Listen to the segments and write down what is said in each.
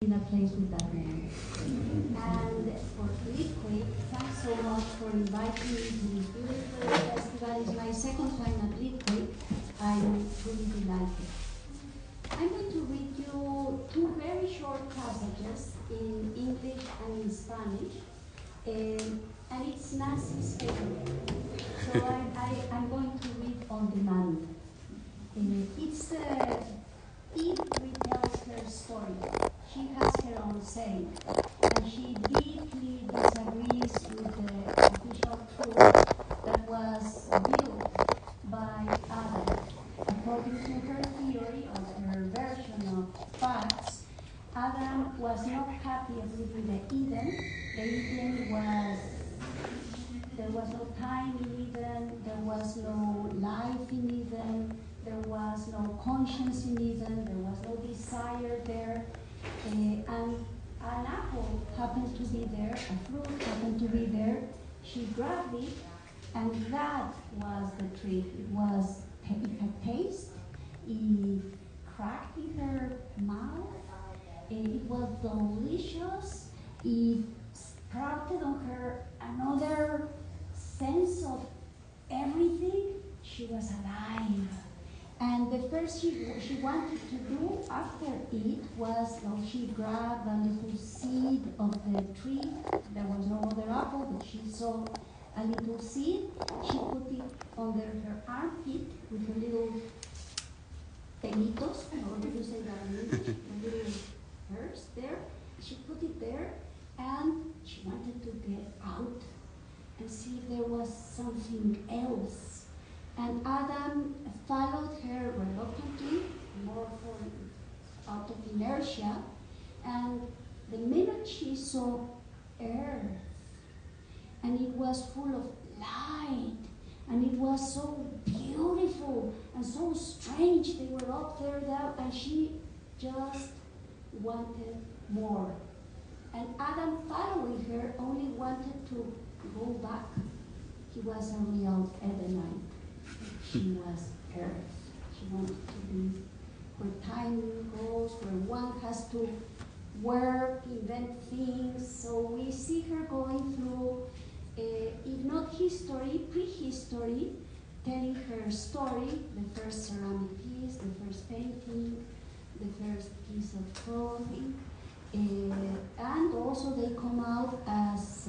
in a place with that name. And for Liquid, thanks so much for inviting me to this beautiful festival. It's my second time at Liquid. I'm really delighted. I'm going to read you two very short passages in English and in Spanish. And it's Nancy's favorite. So I'm going to read on demand. Eve retells her story. She has her own saying, and she deeply disagrees with the official truth that was built by Adam. According to her theory, or her version of facts, Adam was not happy of living the Eden. The Eden there was no time in Eden, there was no life in Eden, there was no conscience in Eden, there was no desire there. And an apple happened to be there, a fruit happened to be there. She grabbed it, and that was the trick. It had taste, it cracked in her mouth, it was delicious, it sprouted on her another sense of everything. She was alive. And the first she wanted to do after it was, she grabbed a little seed of the tree. There was no other apple, but she saw a little seed. She put it under her armpit with her little pelitos, or do you say that in English? The little hairs there. She put it there, and she wanted to get out and see if there was something else. And Adam followed her reluctantly, more out of inertia, and the minute she saw earth, and it was full of light, and it was so beautiful and so strange. They were up there, and she just wanted more. And Adam, following her, only wanted to go back. He was a real Edenite. She was earth. She wanted to be where time goes, where one has to work, invent things. So we see her going through, if not history, prehistory, telling her story, the first ceramic piece, the first painting, the first piece of clothing. And also they come out as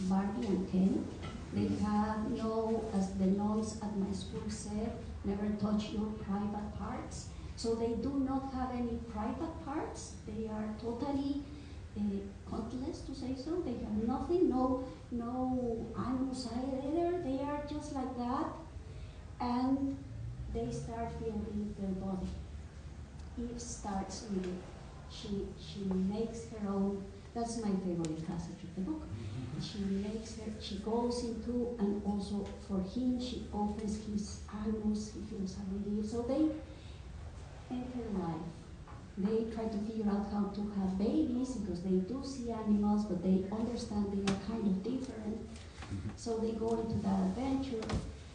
Barbie and Ken. They have no, as the nuns at my school said, never touch your private parts. So they do not have any private parts. They are totally cutlass, to say so. They have nothing, no anus either. They are just like that. And they start building their body. Eve starts with it. She makes her own. That's my favorite passage of the book. She goes into, and also for him, she opens his anus, he feels a relief. So they enter life. They try to figure out how to have babies, because they do see animals, but they understand they are kind of different. So they go into that adventure.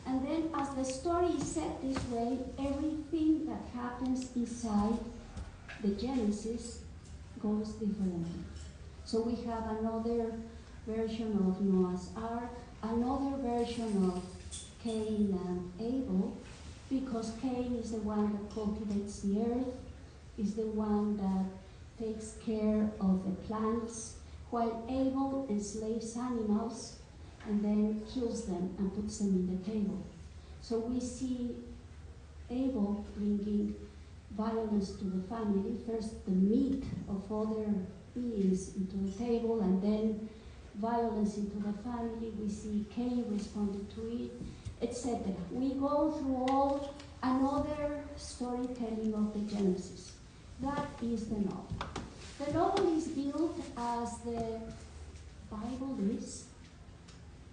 And then as the story is set this way, everything that happens inside the Genesis goes differently. So we have another version of Noah's Ark, another version of Cain and Abel, because Cain is the one that cultivates the earth, is the one that takes care of the plants, while Abel enslaves animals and then kills them and puts them in the table. So we see Abel bringing violence to the family, first the meat of other beings into the table, and then violence into the family. We see Cain responded to it, etc. We go through all another storytelling of the Genesis. That is the novel. The novel is built as the Bible is,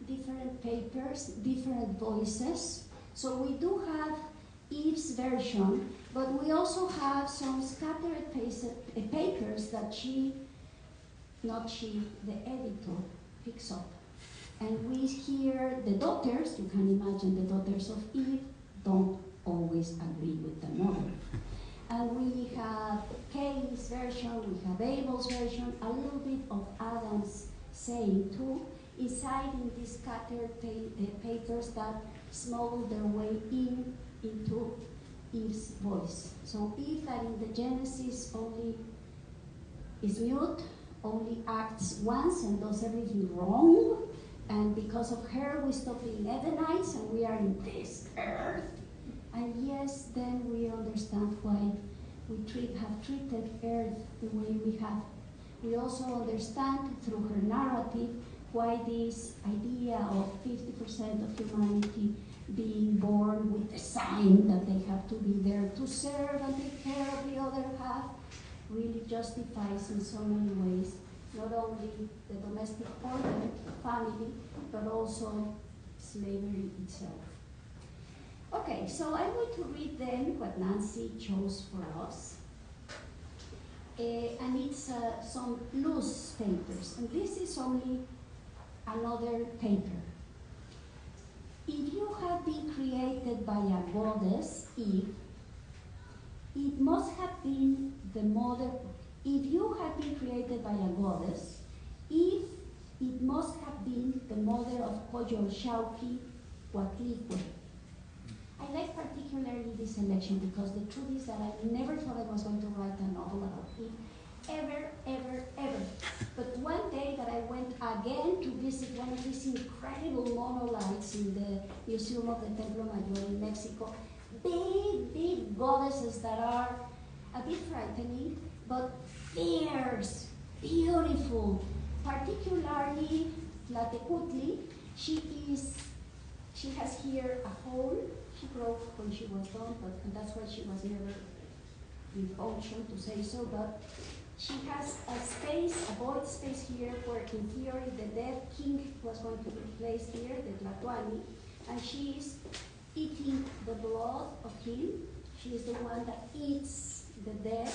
different papers, different voices. So we do have Eve's version, but we also have some scattered papers that the editor picks up. And we hear the daughters, you can imagine the daughters of Eve, don't always agree with the mother. And we have Kay's version, we have Abel's version, a little bit of Adam's saying too, inside in these scattered papers that smuggle their way into Eve's voice. So Eve, that in the Genesis only is mute, only acts once and does everything wrong, and because of her we stop being Edenites and we are in this earth. And yes, then we understand why we have treated earth the way we have. We also understand through her narrative why this idea of 50% of humanity being born with the sign that they have to be there to serve and take care of the other half really justifies in so many ways not only the domestic order, family, but also slavery itself. Okay, so I'm going to read then what Nancy chose for us. And it's some loose papers, and this is only another paper. If you have been created by a goddess, Eve, it must have been the mother. If you have been created by a goddess, Eve, it must have been the mother of Coyolxauhqui. I like particularly this selection because the truth is that I never thought I was going to write a novel about Eve, ever. But one day that I went again to visit one of these incredible monolites in the Museum of the Templo Mayor in Mexico, big goddesses that are a bit frightening, but fierce, beautiful, particularly Tlatecutli. She has here a hole. She broke when she was done, and that's why she was never in function, to say so, but she has a space, a void space here where in theory the dead king was going to be placed here, the Tlatoani, and she is eating the blood of him. She is the one that eats the dead,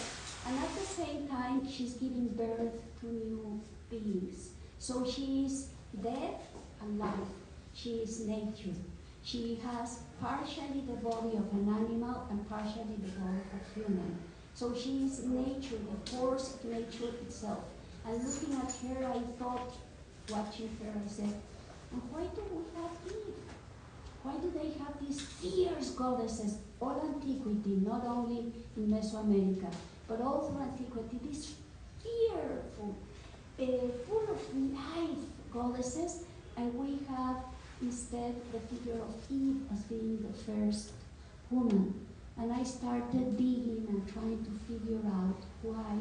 and at the same time she's giving birth to new beings. So she is death and life. She is nature. She has partially the body of an animal and partially the body of human. So she is nature, the force of nature itself. And looking at her, I thought, watching her, I said, and why do we have Eve? Why do they have these fierce goddesses, all antiquity, not only in Mesoamerica, but all through antiquity, these fearful, full of life goddesses, and we have instead the figure of Eve as being the first woman. And I started digging and trying to figure out why.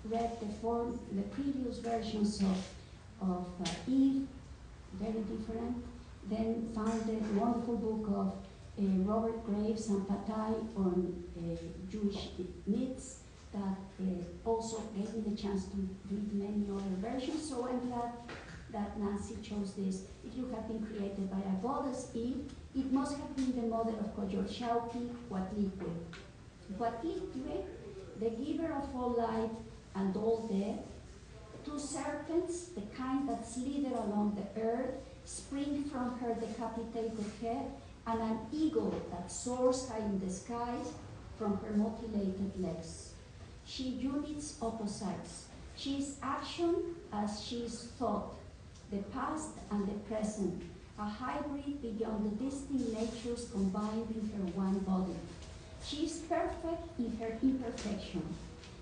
Read the previous versions of Eve, very different. Then found the wonderful book of Robert Graves and Patai on Jewish myths that also gave me the chance to read many other versions. So I'm glad that Nancy chose this. If you have been created by a goddess, Eve, it must have been the mother of Coyolxauhqui, Huatlique, the giver of all life and all death. Two serpents, the kind that slither along the earth, spring from her decapitated head, and an eagle that soars high in the skies from her mutilated legs. She unites opposites. She is action as she is thought, the past and the present, a hybrid beyond the distinct natures combined in her one body. She is perfect in her imperfection.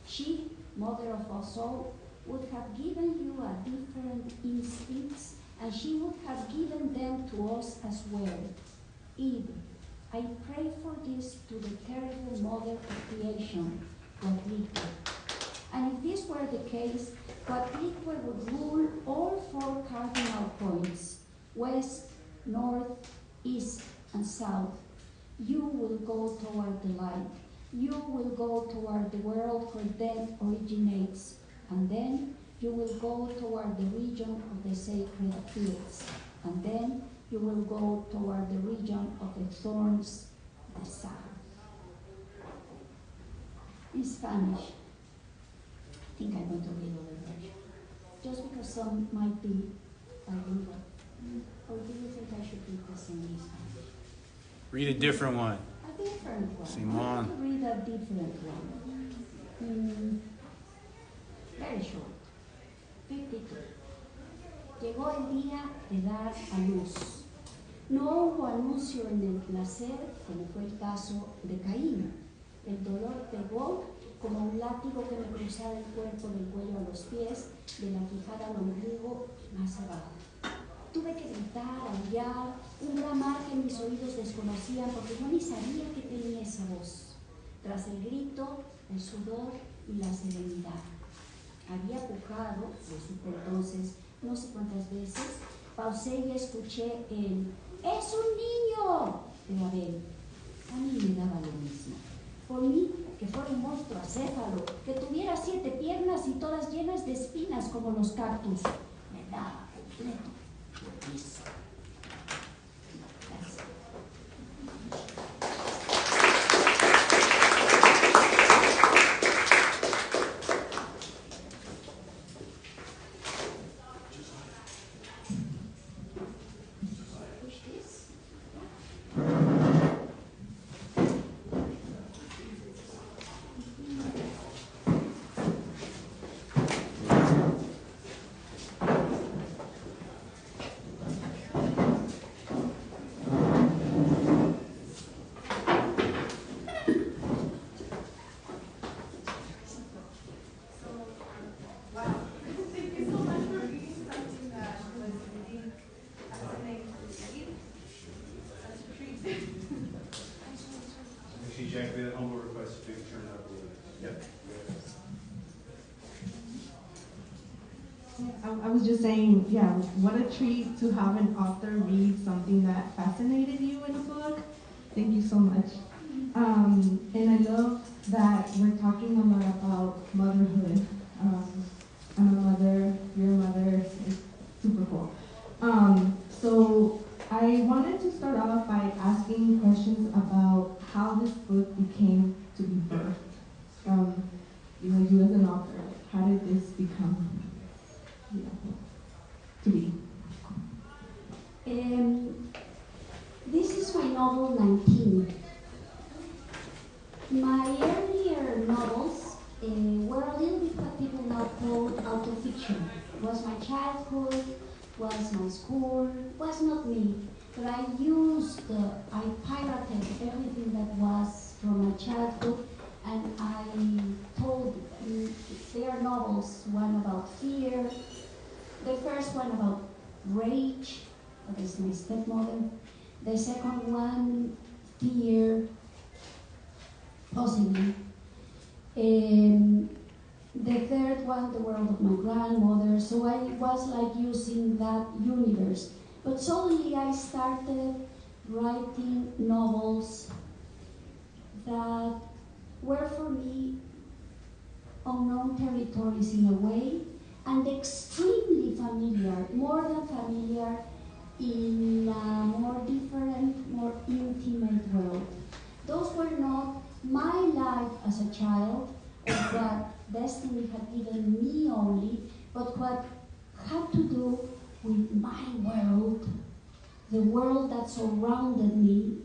She, mother of us all, would have given you a different instincts, and she would have given them to us as well. Eve, I pray for this to the terrible mother of creation, Huatlique. And if this were the case, Huatlique would rule all four cardinal points, west, north, east, and south. You will go toward the light. You will go toward the world where death originates. And then you will go toward the region of the sacred fields. And then you will go toward the region of the thorns, the south. In Spanish, I think I'm going to read other version. Just because some might be bilingual. Or do you think I should read the same in Spanish? Read a different one. I A different one. Simón. I want to read a different one. Very short. 52. Llegó el día de dar a luz. No hubo anuncio en el placer, como fue el caso de Caín. El dolor pegó como un látigo que me cruzaba el cuerpo del cuello a los pies, de la quijada al ombligo más abajo. Tuve que gritar, aullar, un bramar que mis oídos desconocían porque yo ni sabía que tenía esa voz. Tras el grito, el sudor y la serenidad. Había pujado, lo supe entonces, no sé cuántas veces, pausé y escuché el ¡es un niño! de Abel. A mí me daba lo mismo. Por mí, que fuera un monstruo acéfalo, que tuviera 7 piernas y todas llenas de espinas como los cactus. Me daba completo lo mismo. Gracias. Jack, we had a humble request if you could turn it up a little bit. Yep. I was just saying, yeah, what a treat to have an author read something that fascinated you in a book. Thank you so much. And I love that we're talking a lot about motherhood. I'm a mother, you're a mother, it's super cool. So I wanted to start off by asking questions about how this book became to be birthed. You as an author, how did this become, to be? This is my novel 19. My earlier novels were a little bit what people now call autofiction. Was my childhood, was my school, was not me. But I pirated everything that was from my childhood, and I told their novels, one about fear, the first one about rage, that is my stepmother, the second one, fear, possibly, the third one, the world of my grandmother. So I was like using that universe. But suddenly I started writing novels that were for me unknown territories in a way, and extremely familiar, more than familiar, in a more different, more intimate world. Those were not my life as a child, or what destiny had given me only, but what had to do with my world, the world that surrounded me,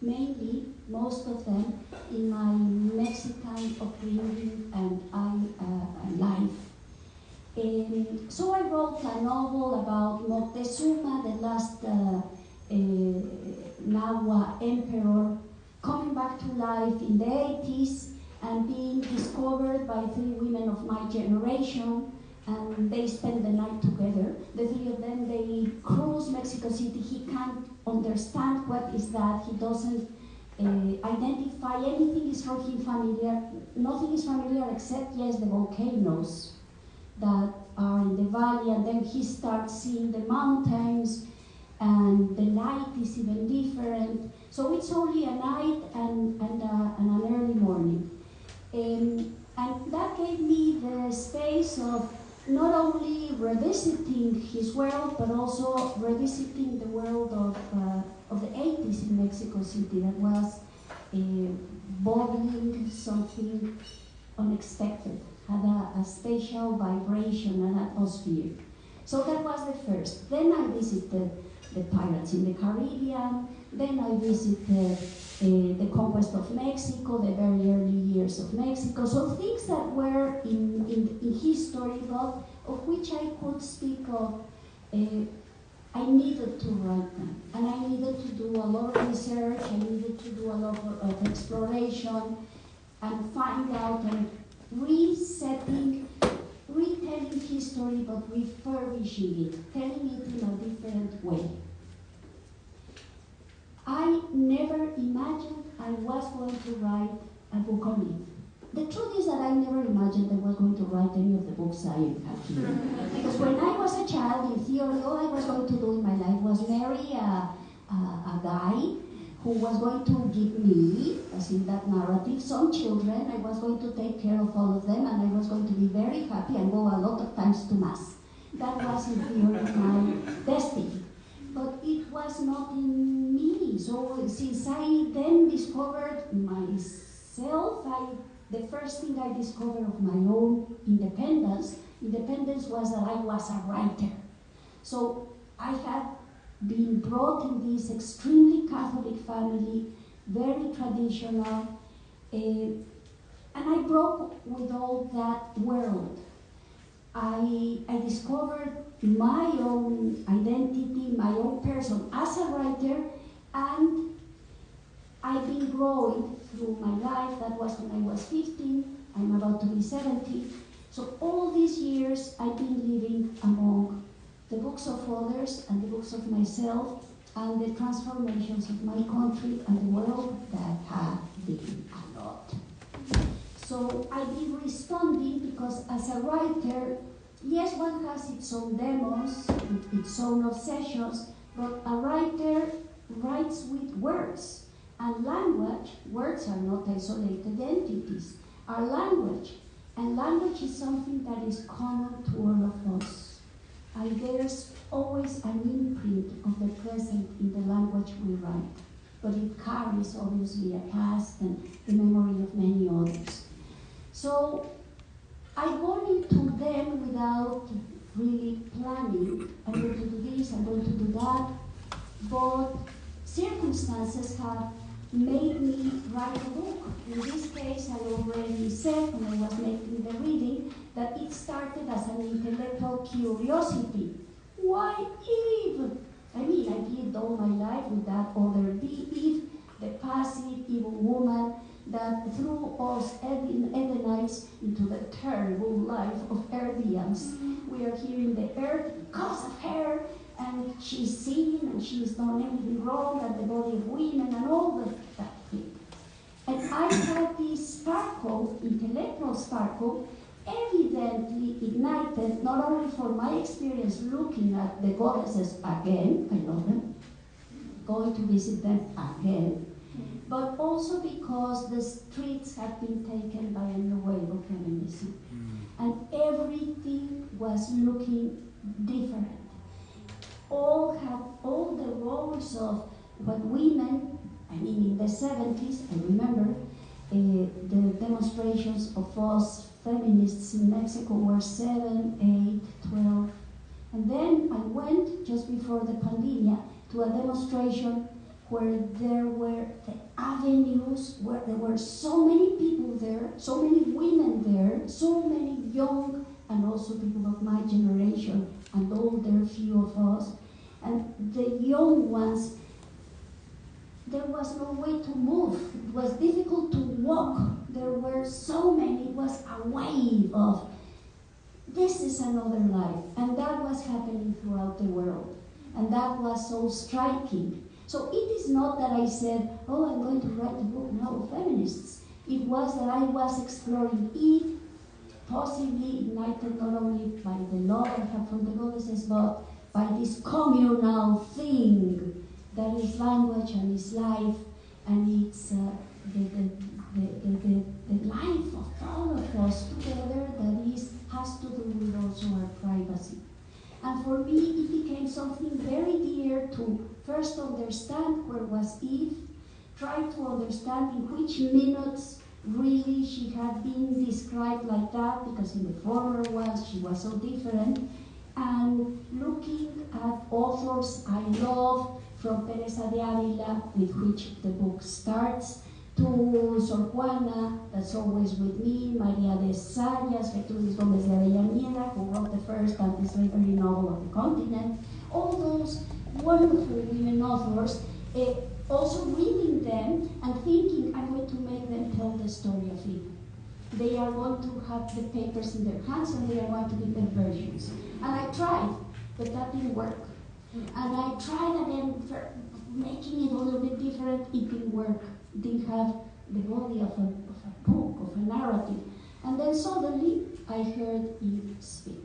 mainly, most of them, in my Mexican upbringing and life. So I wrote a novel about Moctezuma, the last Nahua emperor, coming back to life in the 80s and being discovered by 3 women of my generation, and they spend the night together. The 3 of them, they cruise Mexico City. He can't understand what is that. He doesn't identify. Anything is for him familiar. Nothing is familiar except, yes, the volcanoes that are in the valley, and then he starts seeing the mountains, and the light is even different. So it's only a night and an early morning. And that gave me the space of not only revisiting his world, but also revisiting the world of the 80s in Mexico City that was bubbling something unexpected, had a spatial vibration and atmosphere. So that was the first. Then I visited the pirates in the Caribbean. Then I visited the conquest of Mexico, the very early years of Mexico. So things that were in history, but of which I could speak of. I needed to write them, and I needed to do a lot of research, I needed to do a lot of exploration, and find out and retelling history, but refurbishing it, telling it in a different way. I never imagined I was going to write a book on it. The truth is that I never imagined I was going to write any of the books I have here. Because when I was a child, in theory, all I was going to do in my life was marry a guy who was going to give me, as in that narrative, some children. I was going to take care of all of them, and I was going to be very happy and go a lot of times to Mass. That was, in theory, my destiny. But it was not in me. So since I then discovered myself, the first thing I discovered of my own independence was that I was a writer. So I had been brought in this extremely Catholic family, very traditional, and I broke with all that world. I discovered my own identity, my own person as a writer, and I've been growing through my life. That was when I was 15, I'm about to be 70. So all these years I've been living among the books of others and the books of myself and the transformations of my country and the world that have been a lot. So I've been responding because as a writer, yes, one has its own demons, its own obsessions, but a writer writes with words. And language, words are not isolated entities, are language. And language is something that is common to all of us. And there's always an imprint of the present in the language we write. But it carries, obviously, a past and the memory of many others. So I've gone into them without really planning. I'm going to do this, I'm going to do that. But circumstances have made me write a book. In this case, I already said when I was making the reading that it started as an intellectual curiosity. Why Eve? I mean, I lived all my life with that other Eve, the passive, evil woman that threw us Edenites into the terrible life of Earthians. We are here in the earth because of her, and she's seen and she's done everything wrong, and the body of women and all that thing. And I had this sparkle, intellectual sparkle, evidently ignited not only for my experience looking at the goddesses again, I love them, going to visit them again, but also because the streets had been taken by a new wave of feminism. And everything was looking different. All the roles of what women, I mean in the 70s, I remember, the demonstrations of us feminists in Mexico were 7, 8, 12. And then I went, just before the pandemic, to a demonstration where there were the avenues, where there were so many people there, so many women there, so many young and also people of my generation and older, few of us. And the young ones, there was no way to move. It was difficult to walk. There were so many. It was a wave of, this is another life. And that was happening throughout the world. And that was so striking. So it is not that I said, oh, I'm going to write a book now of feminists. It was that I was exploring it, possibly ignited not only by the love I have from the goddesses, but by this communal thing that is language and is life, and it's the life of all of us together that has to do with also our privacy. And for me, it became something very dear to first understand where was Eve, try to understand in which minutes really she had been described like that, because in the former ones she was so different, and looking at authors I love, from Teresa de Avila, with which the book starts, to Sor Juana, that's always with me, Maria de Sayas, Gertrudis Gomez de Avellaneda, who wrote the first anti-slavery novel of the continent, all those wonderful women authors, also reading them and thinking, I'm going to make them tell the story of Eve. They are going to have the papers in their hands and they are going to give them versions. And I tried, but that didn't work. And I tried again for making it a little bit different, it didn't work. It didn't have the body of a book, of a narrative. And then suddenly I heard Eve speak.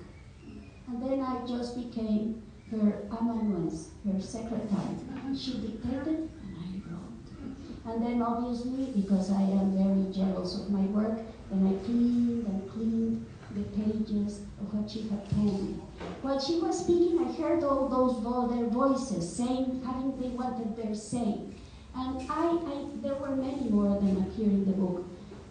And then I just became her amanuense, her secretary. She dictated and I wrote. And then obviously, because I am very jealous of my work, then I cleaned and cleaned the pages of what she had told me. While she was speaking, I heard all those their voices saying, having they wanted their say. And there were many more of them appear in the book.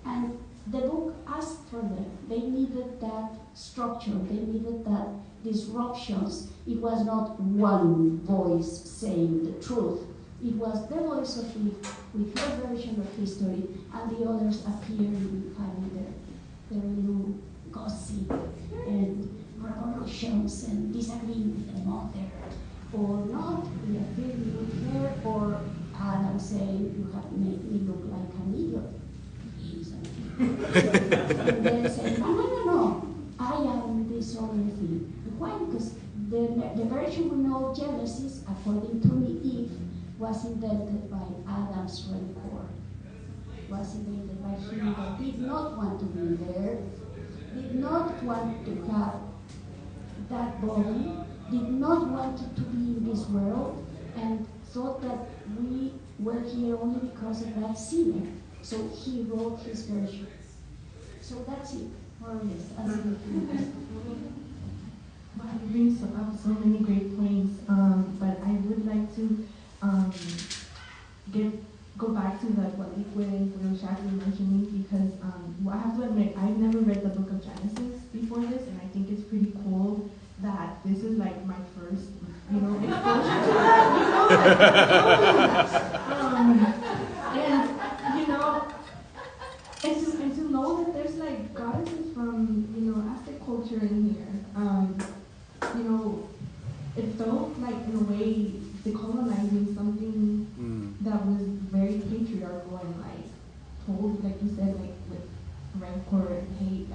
And the book asked for them. They needed that structure. They needed that disruptions. It was not one voice saying the truth. It was the voice of Eve with her version of history, and the others appearing, having their little gossip and revolutions and disagreeing with the mother, or not, we agreeing with her, or Adam saying, you have made me look like an idiot. And then saying, no, I am this other thing. Why? Because the version we know of Genesis, according to me, Eve, was invented by Adam's rancor. Was invented by him that did not want to be there, did not want to have that body, did not want to be in this world, and thought that we were here only because of that sinner. So he wrote his version. So that's it, more or less. Wow, you bring up so many great points, but I would like to go back to what was Shakti mentioning, because I have to admit, I've never read the book of Genesis before this, and I think it's pretty cool that this is like my first, exposure to that, and to know that there's like goddesses from, Aztec culture in here. It felt like, in a way, decolonizing something that was very patriarchal and told, like you said, with rancor and hate,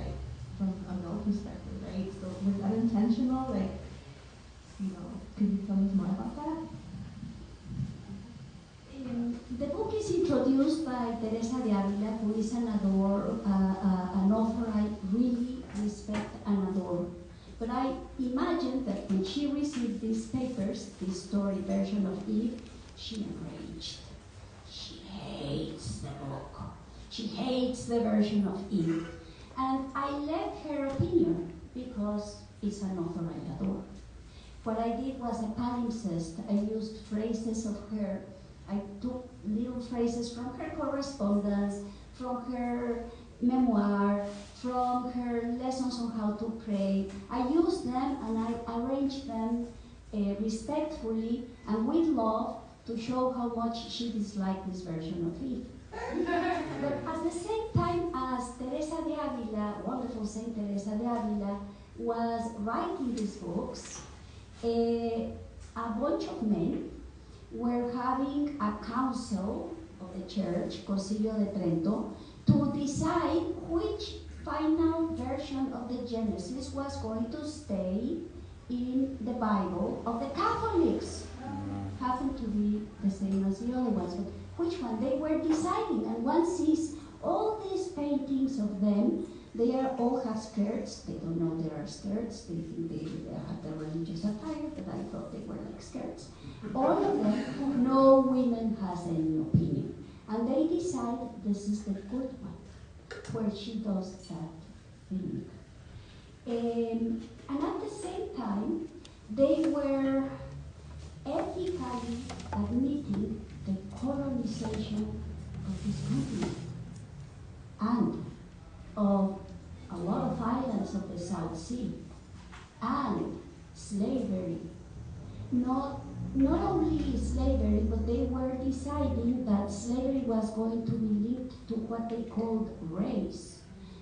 from a male perspective, right? So was that intentional? Could you tell us more about that? The book is introduced by Teresa de Avila, who is an author I really respect and adore. But I imagine that when she received these papers, this story version of Eve, she enraged. She hates the book. She hates the version of Eve. And I let her opinion because it's an author I adore. What I did was a palimpsest. I used phrases of her. I took little phrases from her correspondence, from her memoir, from her lessons on how to pray. I used them and I arranged them respectfully and with love to show how much she disliked this version of Eve. But at the same time as Teresa de Avila, wonderful Saint Teresa de Avila, was writing these books, a bunch of men were having a council of the church, Concilio de Trento, to decide which final version of the Genesis was going to stay in the Bible of the Catholics. Happened to be the same as the other ones, but which one? They were deciding, and one sees all these paintings of them. They all have skirts. They don't know there are skirts. They think they have the religious attire, but I thought they were like skirts. All of them, no woman has any opinion. And they decide this is the good one, where she does that thing. And at the same time, they were ethically admitting the colonization of this continent and of a lot of islands of the South Sea, and slavery. Not only slavery, but they were deciding that slavery was going to be linked to what they called race,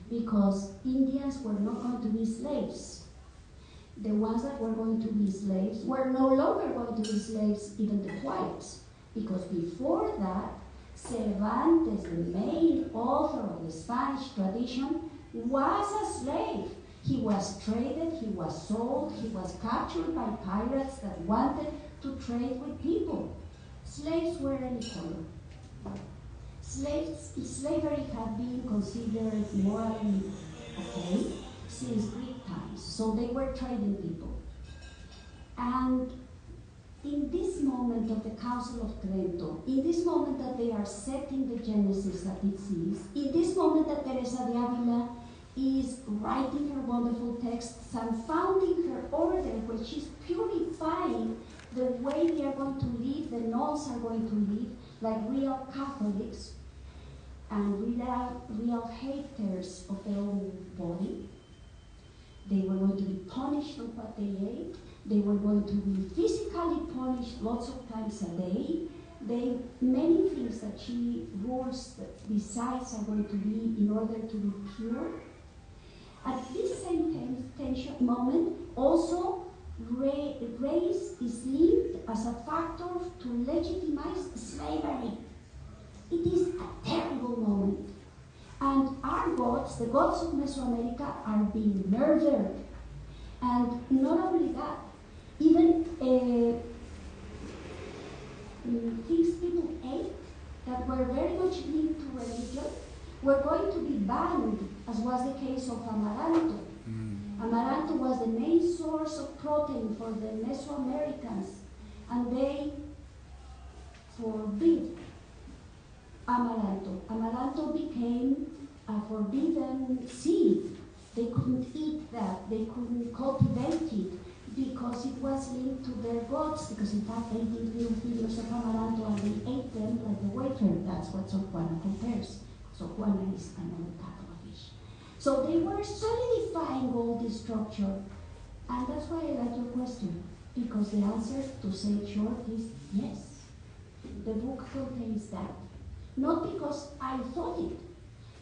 because Indians were not going to be slaves. The ones that were going to be slaves were no longer going to be slaves, even the whites, because before that, Cervantes, the main author of the Spanish tradition, was a slave. He was traded, he was sold, he was captured by pirates that wanted to trade with people. Slaves were any color. Slavery had been considered morally okay since Greek times, so they were trading people. And in this moment of the Council of Trento, in this moment that they are setting the Genesis that it is, in this moment that Teresa de Avila is writing her wonderful texts and founding her order, where she's purifying the way they are going to live, the nuns are going to live, like real Catholics and real haters of their own body. They were going to be punished for what they ate. They were going to be physically punished lots of times a day. Many things that she rules that besides are going to be in order to be pure. At this same moment, also race is linked as a factor to legitimize slavery. It is a terrible moment. And our gods, the gods of Mesoamerica, are being murdered. And not only that, even things people ate that were very much linked to religion were going to be banned, as was the case of amaranto. Amaranto was the main source of protein for the Mesoamericans, and they forbid amaranto. Amaranto became a forbidden seed. They couldn't eat that, they couldn't cultivate it, because it was linked to their gods, because in fact they did little figures of amaranto and they ate them like a wafer. That's what Sor Juana compares. Sor Juana is another type of fish. So they were solidifying all this structure, and that's why I like your question, because the answer, to say it short, is yes. The book contains that. Not because I thought it,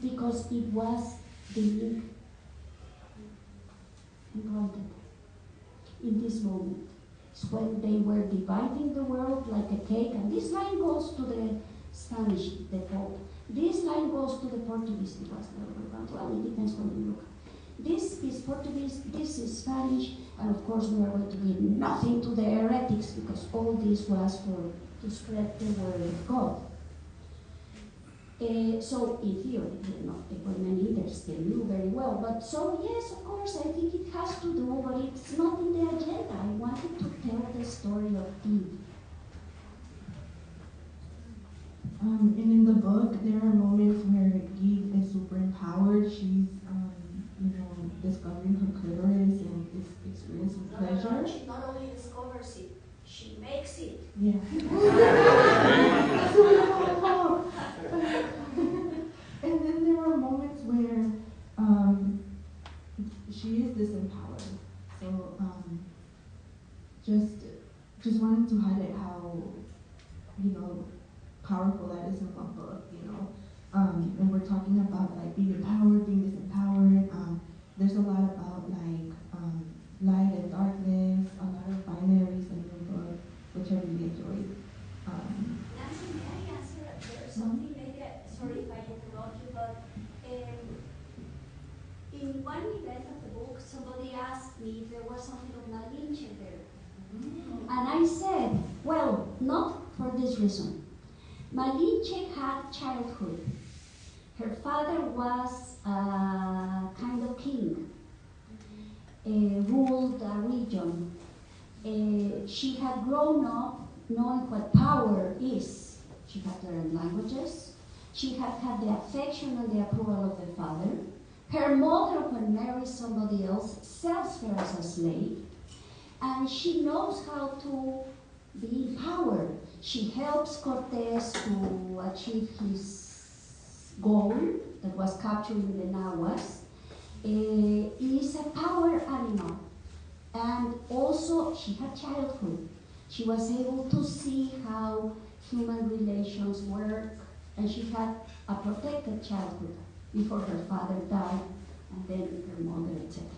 because it was being embroidered in this moment. It's when they were dividing the world like a cake, and this line goes to the Spanish, the Pope. This line goes to the Portuguese, because well, it depends when you look. This is Portuguese, this is Spanish, and of course we are going to give nothing to the heretics, because all this was to spread the word of God. So in theory, they were men eaters, they knew very well. But so yes, of course, I think it has to do, but it's not in the agenda. I wanted to tell the story of Eve. And in the book, there are moments where Eve is super empowered. She's, discovering her clitoris and is experiencing pleasure. She not only discovers it, she makes it. Yeah. That's what I want to talk. And then there are moments where she is disempowered. So just wanted to highlight how, powerful that is in one book, and we're talking about like being empowered, being disempowered. There's a lot about like light and darkness, a lot of binaries in the book, which I really enjoyed. Nancy, may I answer? There's something maybe, sorry if I interrupt you, but in one event of the book, somebody asked me if there was something of Malinche there. And I said, well, not for this reason. Malinche had childhood. Her father was a kind of king, ruled a region. She had grown up knowing what power is. She had learned languages. She had had the affection and the approval of the father. Her mother, when marries somebody else, sells her as a slave. And she knows how to be empowered. She helps Cortés to achieve his goal, that was capturing the Nahuas. Is a power animal. And also she had childhood. She was able to see how human relations work, and she had a protected childhood before her father died, and then her mother, etc.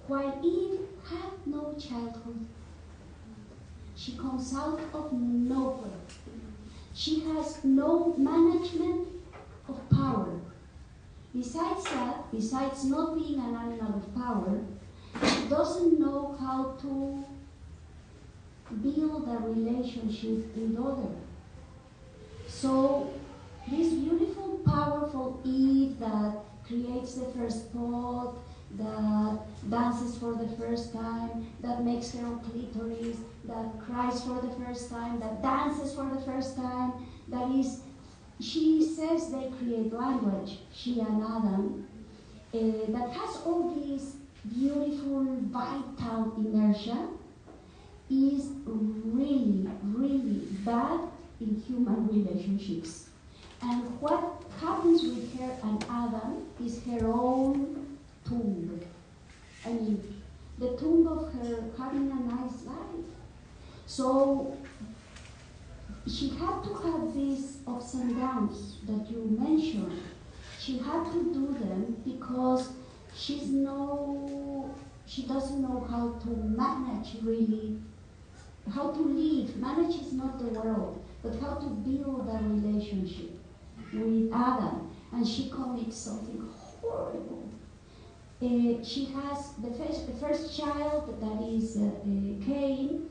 While Eve had no childhood, she comes out of nowhere. She has no management of power. Besides that, besides not being an animal of power, she doesn't know how to build a relationship with others. So this beautiful, powerful Eve that creates the first pot, that dances for the first time, that makes her own clitoris, that cries for the first time, that dances for the first time, that is, she says they create language, she and Adam, that has all this beautiful, vital inertia, is really, really bad in human relationships. And what happens with her and Adam is her own tomb. I mean, the tomb of her having a nice life. So she had to have these ups and downs that you mentioned. She had to do them because she doesn't know how to manage really, how to live. Manage is not the world, but how to build a relationship with Adam. And she commits something horrible. She has the first child, that is Cain,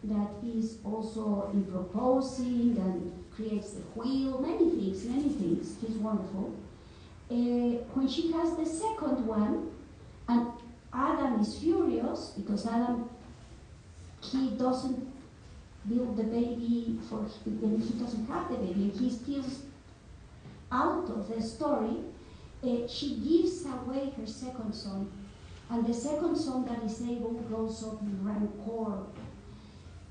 that is also in proposing and creates the wheel, many things. He's wonderful. When she has the second one, and Adam is furious because Adam, he doesn't build the baby and he doesn't have the baby, and he feels out of the story. She gives away her second son, and the second son that is able grows up in rancor.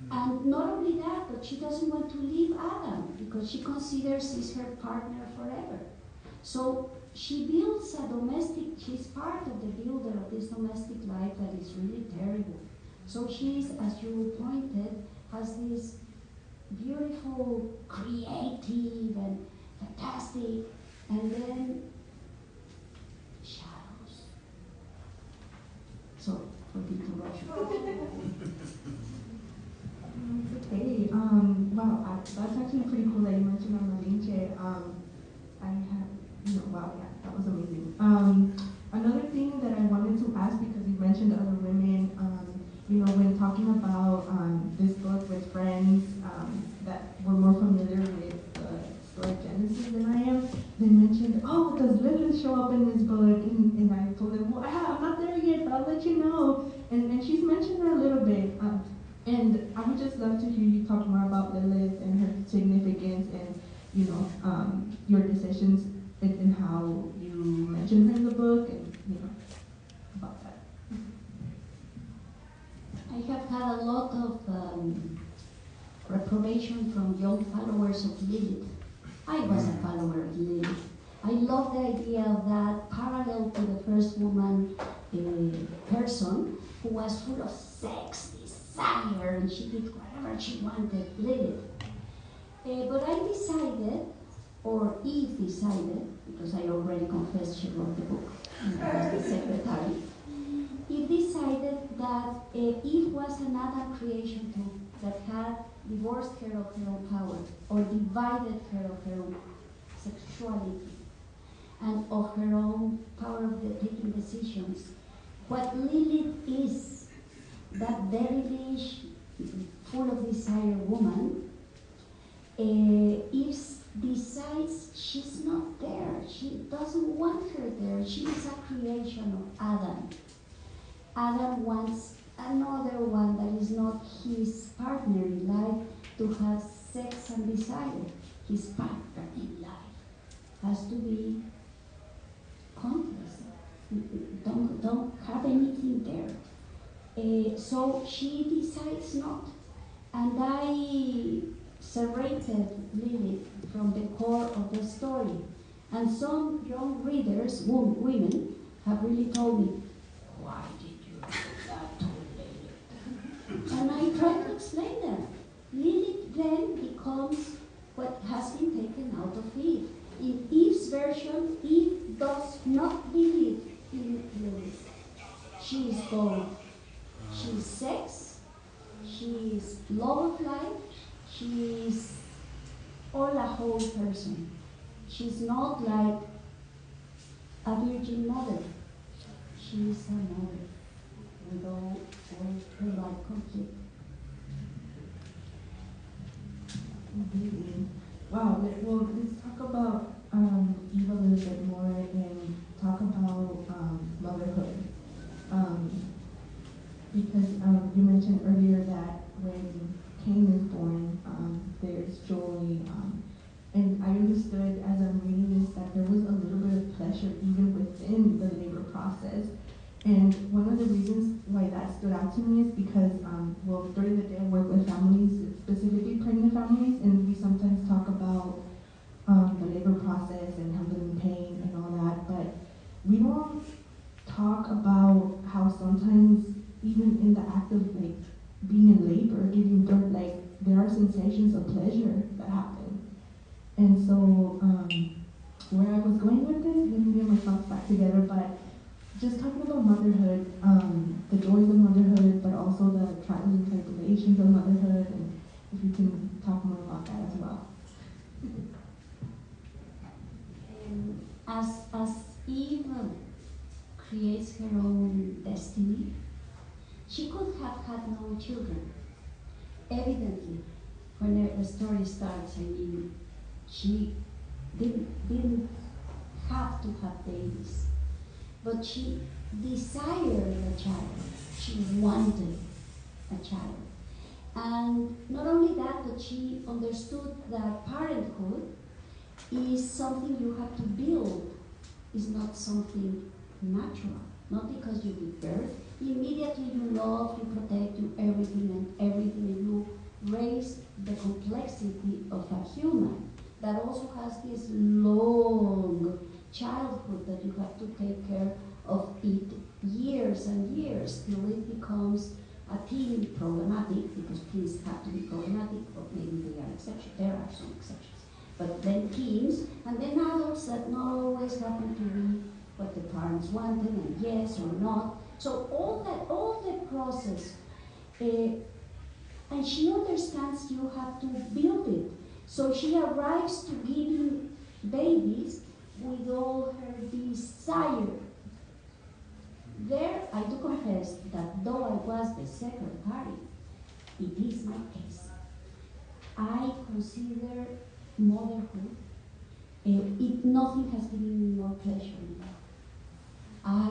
And not only that, but she doesn't want to leave Adam because she considers he's her partner forever. So she builds a domestic, she's part of the builder of this domestic life that is really terrible. So she's, as you pointed, has this beautiful, creative and fantastic, and then shadows. Sorry for the interruption. It's okay. Wow, that's actually pretty cool that you mentioned on the Linche. I have, wow, yeah, that was amazing. Another thing that I wanted to ask, because you mentioned other women, when talking about this book with friends that were more familiar with the story of Genesis than I am, they mentioned, oh, does Lilith show up in this book? And I told them, well, I'm not there yet, but I'll let you know. And she's mentioned her a little bit. And I would just love to hear you talk more about Lilith and her significance and, your decisions and how you mentioned her in the book and, about that. I have had a lot of reprobation from young followers of Lilith. I was a follower of Lilith. I love the idea of that parallel to the first woman person who was full of sex, desire, and she did whatever she wanted, Lilith. But I decided, or Eve decided, because I already confessed she wrote the book, and I was the secretary, Eve decided that Eve was another creation too, that had divorced her of her own power, or divided her of her own sexuality, and of her own power of taking decisions. What Lilith is, that devilish, full of desire woman, Eve decides she's not there. She doesn't want her there. She is a creation of Adam. Adam wants another one that is not his partner in life to have sex and desire. His partner in life has to be conscious. Don't have anything there. So she decides not. And I separated Lilith from the core of the story. And some young readers, women, have really told me, why did you do that to both. She's sex, she's love of life, she's all a whole person. She's not like a virgin mother. She's a mother with all her life complete. Wow, well, let's talk about Eve a little bit more and talk about motherhood. Because you mentioned earlier that when Cain is born, there's joy. And I understood as I'm reading this that there was a little bit of pleasure even within the labor process. And one of the reasons why that stood out to me is because, well, during the day I work with families, specifically pregnant families, and we sometimes talk about the labor process and handling pain and all that, but we don't talk about how sometimes even in the act of like being in labor, giving birth, like there are sensations of pleasure that happen. And so where I was going with this, let me get my thoughts back together, but just talking about motherhood, the joys of motherhood, but also the trials and tribulations of motherhood, and if you can talk more about that as well. As Eve creates her own destiny, she could have had no children. Evidently, when the story starts, I mean, she didn't have to have babies, but she desired a child. She wanted a child. And not only that, but she understood that parenthood is something you have to build. It's not something natural. Not because you give birth, immediately you love, you protect, you everything, and you raise the complexity of a human that also has this long childhood that you have to take care of it years and years till it becomes a teen problematic, because teens have to be problematic, or maybe they are exceptions. There are some exceptions. But then teens, and then adults that not always happen to be what the parents wanted, and yes or not. So all the process, and she understands you have to build it. So she arrives to giving babies with all her desire. There, I do confess that though I was the secretary, it is my case. I consider motherhood, nothing has given me more pleasure in that. I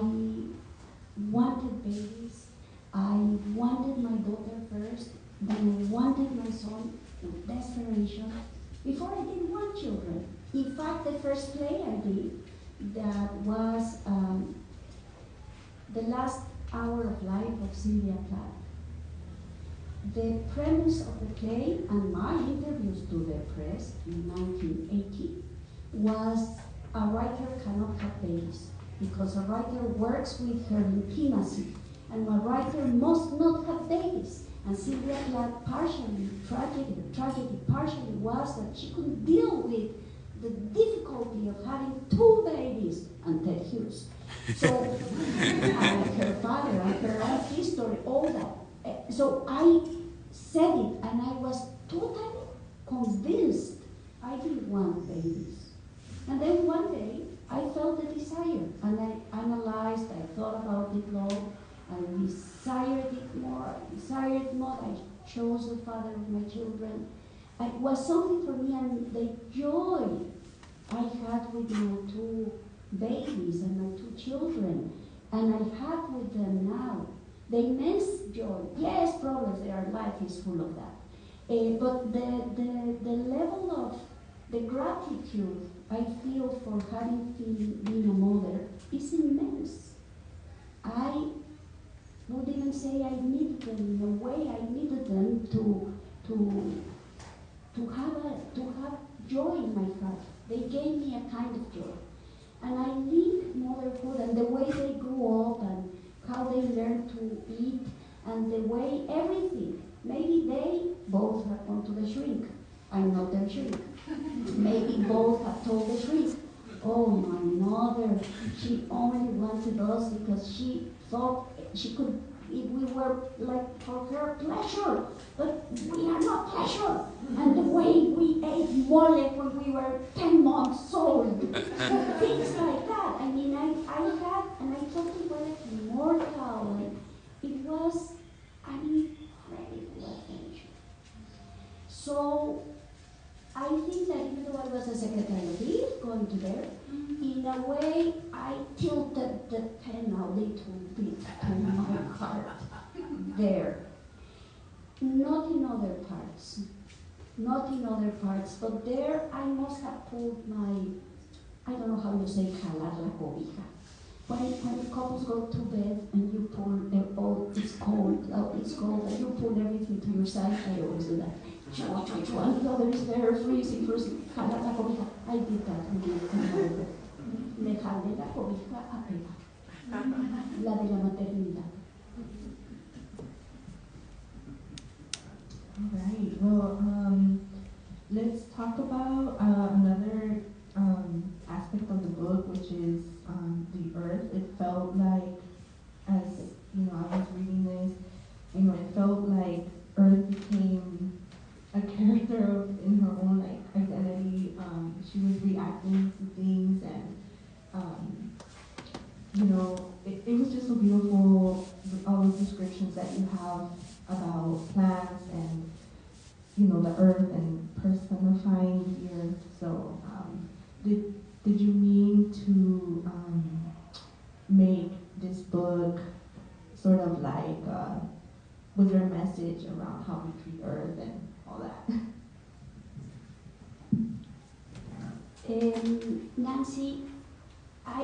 wanted babies. I wanted my daughter first, then I wanted my son with desperation. Before I didn't want children. In fact, the first play I did, that was The Last Hour of Life of Sylvia Plath. The premise of the play and my interviews to the press in 1980 was a writer cannot have babies because a writer works with her intimacy, and a writer must not have babies. And Sylvia Plath partially, tragedy partially was that she couldn't deal with the difficulty of having 2 babies and Ted Hughes. So, and her father and her own history, all that. So I said it, and I was totally convinced I didn't want babies. And then one day, I felt the desire, and I analyzed, I thought about it long, I desired it more, I chose the father of my children. It was something for me, and the joy I had with my 2 babies and my 2 children, and I have with them now, the immense joy. Yes, problems, their life is full of that. But the level of the gratitude I feel for having been a mother is immense. I would even say I needed them in a way. I needed them to have joy in my heart. They gave me a kind of joy. And I live motherhood and the way they grew up and how they learned to eat and the way everything. Maybe they both have gone to the shrink. I'm not their shrink. Maybe both have told the shrink, oh, my mother, she only wanted us because she thought she could, if we were like for her pleasure, but we are not pleasure. And the way we ate mole when we were 10 months old, things like that. I mean, I had, and I thought it was immortal. It was an incredible adventure. So I think that even though I was a secretary of youth going to there, in a way I tilted the pen a little bit to my heart there. Not in other parts. Not in other parts, but there I must have pulled my, I don't know how you say, jalar la cobija. When couples go to bed and you pull, oh, it's cold, and you pull everything to your side, I always do that. And the other is there freezing, jalar la cobija. I did that when I came over. Me jalé la cobija a Pepa, la de la maternidad. All right. Well, let's talk about another aspect of the book, which is the earth. It felt like, as I was reading this, it felt like Earth became a character in her own identity. She was reacting to things, and it was just so beautiful. All the descriptions that you have about plants and the earth and personifying the earth. So did you mean to make this book sort of like was there a message around how we treat earth and all that? Nancy,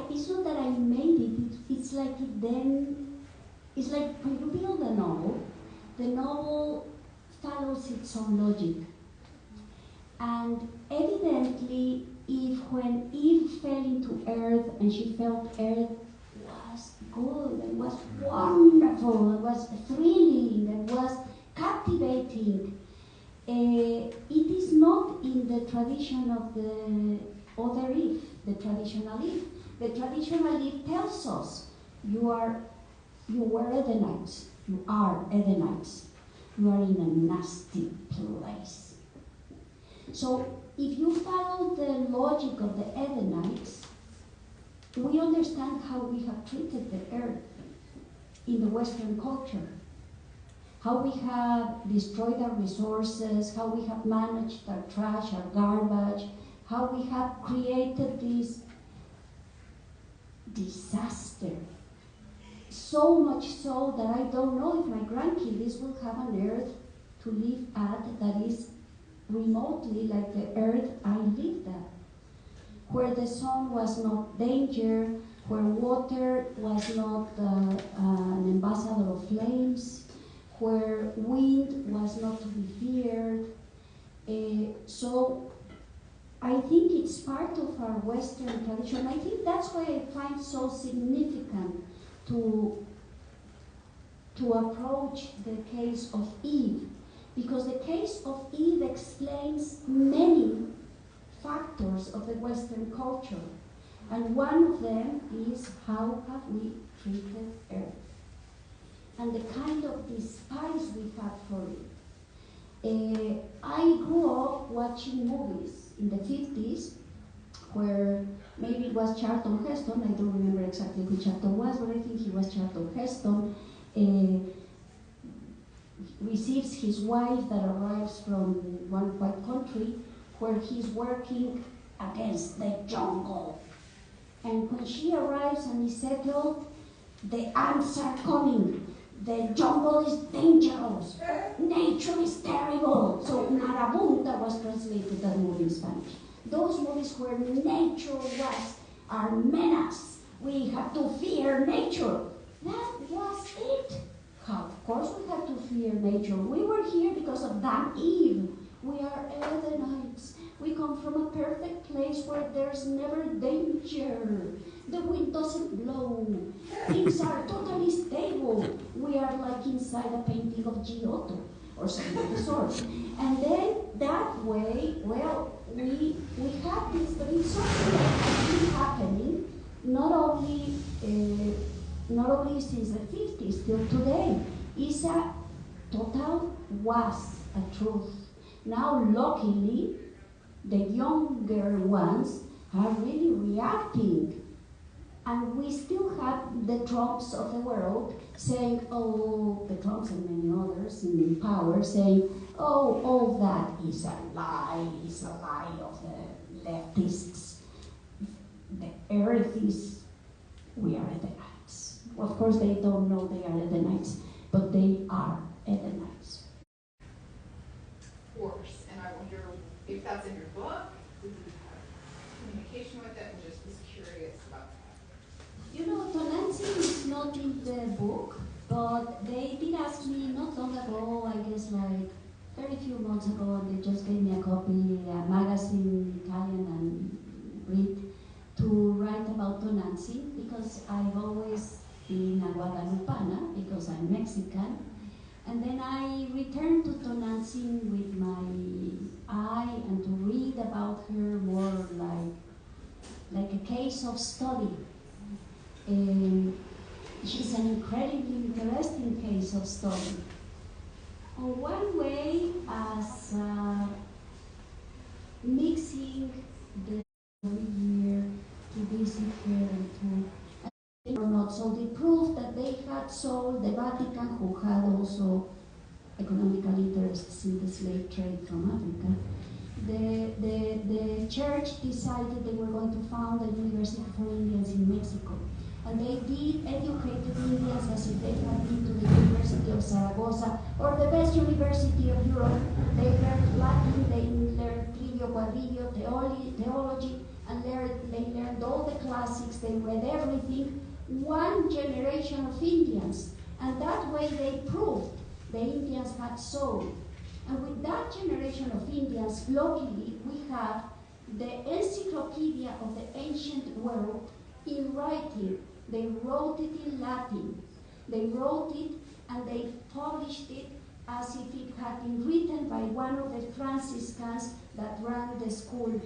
it's not that I made it. It's like it's like when you build a novel, the novel follows its own logic. And evidently, when Eve fell into earth and she felt earth was good, and was wonderful, it was thrilling, it was captivating, it is not in the tradition of the other Eve, the traditional Eve. The traditional Eve tells us you were Edenites, you are Edenites. You are in a nasty place. So if you follow the logic of the Edenites, we understand how we have treated the earth in the Western culture, how we have destroyed our resources, how we have managed our trash, our garbage, how we have created this disaster. So much so that I don't know if my grandkids will have an earth to live at that is remotely like the earth I lived at, where the sun was not danger, where water was not an ambassador of flames, where wind was not to be feared. So I think it's part of our Western tradition. I think that's why I find so significant to approach the case of Eve, because the case of Eve explains many factors of the Western culture, and one of them is how have we treated Earth, and the kind of despise we had for it. I grew up watching movies in the 50s, where maybe it was Charlton Heston, I don't remember exactly who Charlton was, but I think he was Charlton Heston, receives his wife that arrives from one white country where he's working against the jungle. And when she arrives and is settled, the ants are coming. The jungle is dangerous. Nature is terrible. So Marabunta was translated that movie in Spanish. Those movies where nature was our menace. We have to fear nature. That was it. Of course we have to fear nature. We were here because of that Eve. We are Edenites. We come from a perfect place where there's never danger. The wind doesn't blow. Things are totally stable. We are like inside a painting of Giotto or something of the sort. And then that way, well, we have this, but it's something that has been happening not only not only since the 50s till today, is a total was a truth. Now, luckily, the younger ones are really reacting. And we still have the Trumps of the world saying, oh, the Trumps and many others in power saying, oh, all that is a lie of the leftists. The earth is, we are Edenites. Of course, they don't know they are Edenites, but they are Edenites. Of course, and I wonder if that's in your book, did you have communication with it, and just was curious about that. You know, Tonantzin is not in the book, but they did ask me not long ago, I guess like very few months ago, and they just gave me a copy, a magazine, Italian, and read, to write about Tonantzin, because I've always been a Guadalupana, because I'm Mexican. And then I returned to Tonantzin with my eye and to read about her more like a case of study. She's an incredibly interesting case of study. On one way, as mixing the every year to visit her and to or not. So they proved that they had sold the Vatican, who had also economical interests in the slave trade from Africa. The church decided they were going to found a university for Indians in Mexico. And they did educated Indians as if they had been to the University of Zaragoza or the best university of Europe. They learned Latin, they learned Trivio Quadrivio, theology, and they learned all the classics, they read everything. One generation of Indians. And that way they proved the Indians had soul. And with that generation of Indians, luckily we have the encyclopedia of the ancient world in writing. They wrote it in Latin. They wrote it and they published it as if it had been written by one of the Franciscans that ran the school.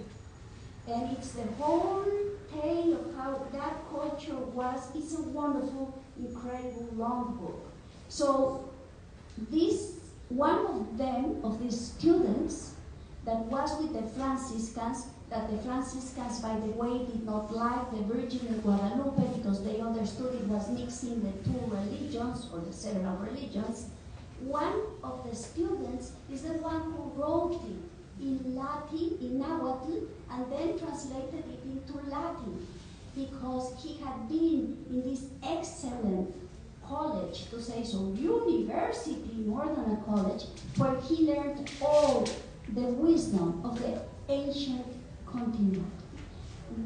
And it's the whole tale of how that culture was. It's a wonderful, incredible long book. So this, one of them, of these students, that was with the Franciscans, that the Franciscans, by the way, did not like the Virgin of Guadalupe because they understood it was mixing the two religions, or the several religions. One of the students is the one who wrote it in Latin, in Nahuatl, and then translated it into Latin, because he had been in this excellent college, to say so, university more than a college, where he learned all the wisdom of the ancient continent.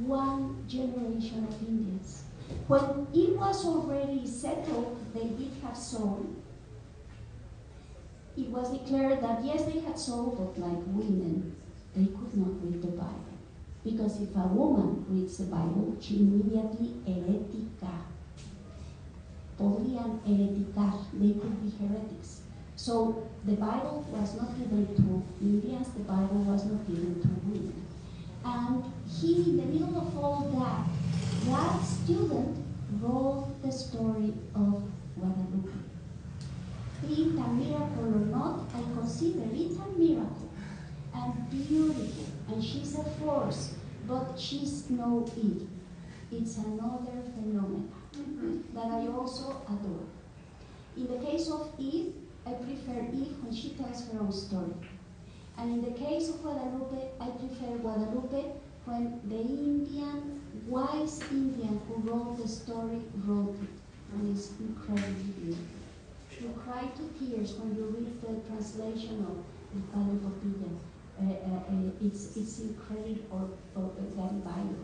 One generation of Indians. When it was already settled, they did have soul. It was declared that yes, they had soul, but like women, they could not read the Bible. Because if a woman reads the Bible, she immediately heretica. Podrían hereticar, they could be heretics. So the Bible was not given to Indians, the Bible was not given to women. And he, in the middle of all that, that student wrote the story of Guadalupe. Be it a miracle or not, I consider it a miracle and beautiful. And she's a force, but she's no Eve. It's another phenomenon that I also adore. In the case of Eve, I prefer Eve when she tells her own story. And in the case of Guadalupe, I prefer Guadalupe when the Indian, wise Indian who wrote the story, wrote it. And it's incredibly beautiful. You cry to tears when you read the translation of El Padre Portilla. It's incredible, or Garibaldi.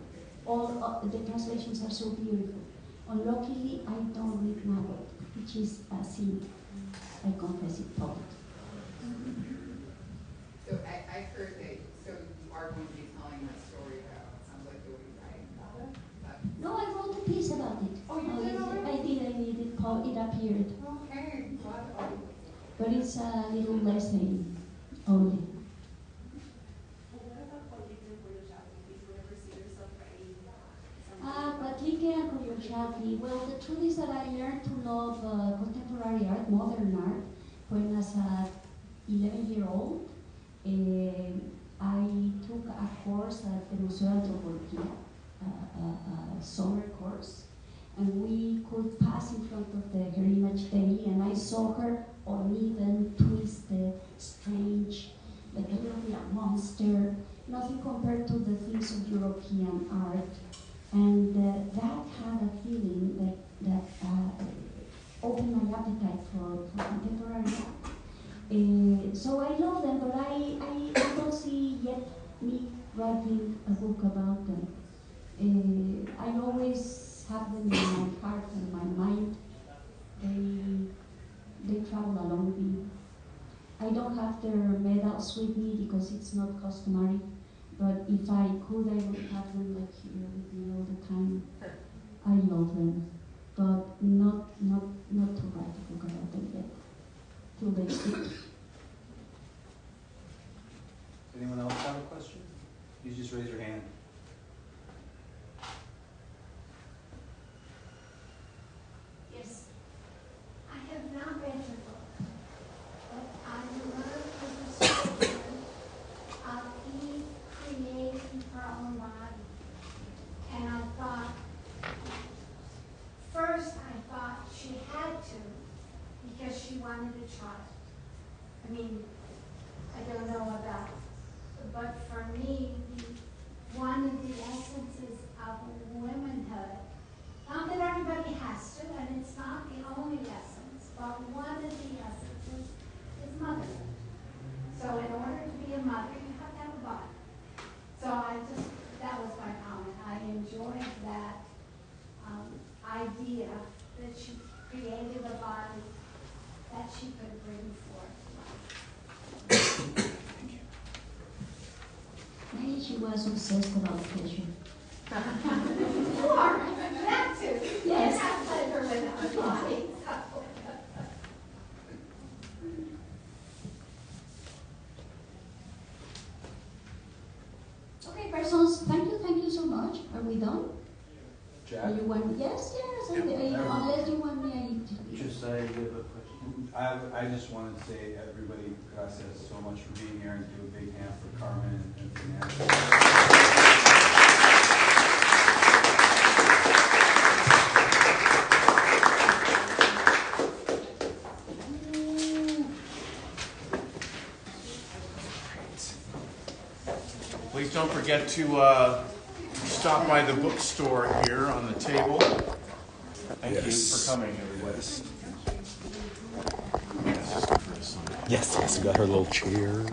All the translations are so beautiful. Unluckily, I don't read Nahuatl, which is a sin. I confess it publicly. So I heard that, so you are going to be telling that story about, it sounds like you'll be writing about it. No, I wrote a piece about it. Oh, you did already? I did, it appeared. Okay, glad. But it's a little essay only. Guatlique and Coyochaco, exactly. Well, the truth is that I learned to love contemporary art, modern art, when as a 11-year-old, I took a course at the Museo de Antropología, a summer course, and we could pass in front of her image daily, and I saw her uneven, twisted, strange, like a little bit a monster, nothing compared to the things of European art. And that had a feeling that opened my appetite for contemporary art. So I love them, but I don't see yet me writing a book about them. I always have them in my heart and my mind. They travel along with me. I don't have their medals with me because it's not customary, but if I could, I would have them like here with me all the time. I love them, but not to write a book about them yet, till they speak. Anyone else have a question? You just raise your hand. Yes. I have not read your book, but I love the description of Eve creating her own body. And I thought, first I thought she had to because she wanted a child. I mean, I don't know about, but for me, one of the essences of womanhood, not that everybody has to, and it's not the only essence, but one of the essences is motherhood. So in order to be a mother, you have to have a body. So that was my comment. I enjoyed that idea that she created a body that she could bring forth life. Maybe she was obsessed about pleasure. You are, that too. Yes. You have pleasure without a body. Okay, persons, thank you so much. Are we done? Jack? Are you want? Yes. Unless you want me, I Just say you have a question. I just wanted to say everybody, gracias so much for being here, and do a big hand for Carmen and for Nancy. Please don't forget to stop by the bookstore here on the table. Thank you for coming, everybody. Yes, we got her little chair.